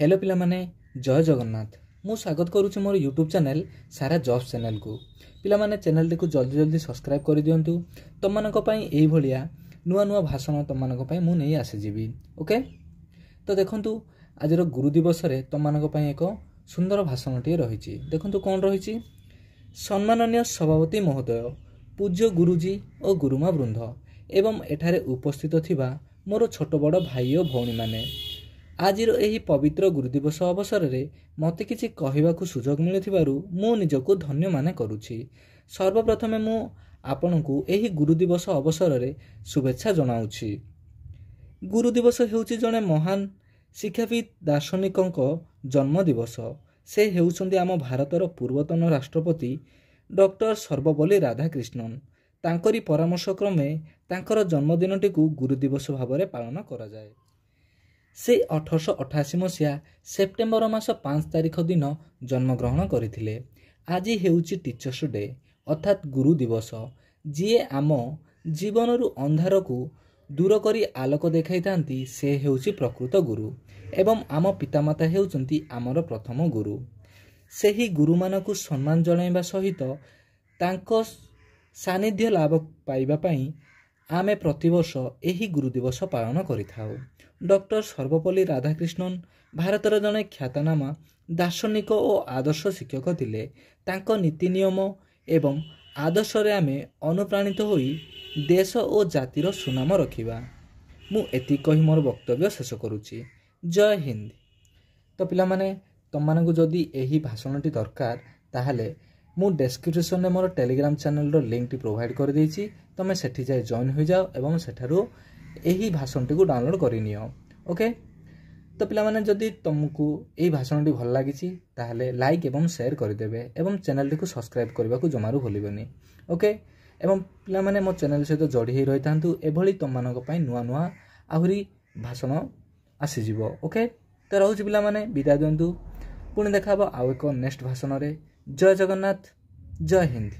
Hello पिला माने जय जगन्नाथ मु स्वागत करुच्ची मोर यूट्यूब चैनल सारा जॉब्स चैनल को पिला माने चैनल को जल्दी जल्दी सब्सक्राइब कर दियंतु तुम मानक पई एई भलिया नुआ नुआ भाषण तुम मानक पई मु नै आसी जीवी ओके। तो देखंतु आजर गुरु दिवस रे तुम मानक पई एक सुंदर भाषण टी रहिछि। देखंतु कोन रहिछि। सम्माननीय सभापति महोदय, पूज्य गुरुजी और गुरुमा वृंद एवं एठारे उपस्थित थिबा मोर छोट बड़ भाई और भौणी माने, आजिर एही पवित्र गुरुदिवस अवसर में मते किछि कहिबाकु सुजोग मिलिथिबारु मु निजको धन्य माने करुछि। सर्वप्रथमे मु आपनकु एही गुरुदिवस अवसर में शुभेच्छा जनाउछि। गुरुदिवस हेउछि जने महान शिक्षाविद दार्शनिकंक जन्म दिवस। से हेउछन्ति आम भारतर पूर्वतन राष्ट्रपति डॉक्टर सर्वपल्ली राधाकृष्णन। तांकरी परामर्श क्रमे तांकर जन्मदिनटी को गुरुदिवस भाव में पालन करा जाए। से 1888 मसीहा सेप्टेम्बर मास 5 तारिख दिन जन्मग्रहण करथिले। आज हेउछि टीचर्स डे अर्थात गुरु दिवस। जी आम जीवन रु अंधार को दूर करी आलोक देखाई थांती से हेउछि प्रकृत गुरु एवं आम पितामाता हेउछन्ति आमर प्रथम गुरु। सेही गुरु मानकु सम्मान जणाइबा सहित तांको सानिध्य लाभ पाइबा पई आमे प्रतिवर्ष एही गुरु दिवस पालन करिथाउ। डॉक्टर सर्वपल्ली राधाकृष्णन भारतर जने ख्यातनामा दार्शनिक और आदर्श शिक्षक थिले। तांको नीति नियम एवं आदर्श रे आमे अनुप्राणित होई देश और जातिर सुनाम रखिबा। मु एति कहि मोर वक्तव्य शेष करुछि। जय हिंद। तो पिला माने तुम मानकु जदि एही भाषणटी दरकार ताहाले मु डिस्क्रिप्शन में मोर टेलीग्राम चैनल रो लिंक टी प्रोवाइड कर देछि। तमे सेठी जाय जॉइन हो जाओ एवं सेठारो एही भाषणटी को डाउनलोड करि नियो ओके। तो पिला माने जदि तुमको एही भाषणटी भल लागिछि ताहाले लाइक एवं शेयर कर देबे एवं चैनल को सब्सक्राइब करबा को जमारू भूलिबेनी ओके। एवं पिला माने मो चैनल सहित जोड़ी हे रहितांतु एभली तुम मानक पई नुआ नुआ आहुरी भाषण आसी जिवो ओके। तो रहउछि पिला माने विदाय दियंतु। पुणी देखाबो आउ एक नेक्स्ट भाषण रे। जय जगन्नाथ, जय हिंद।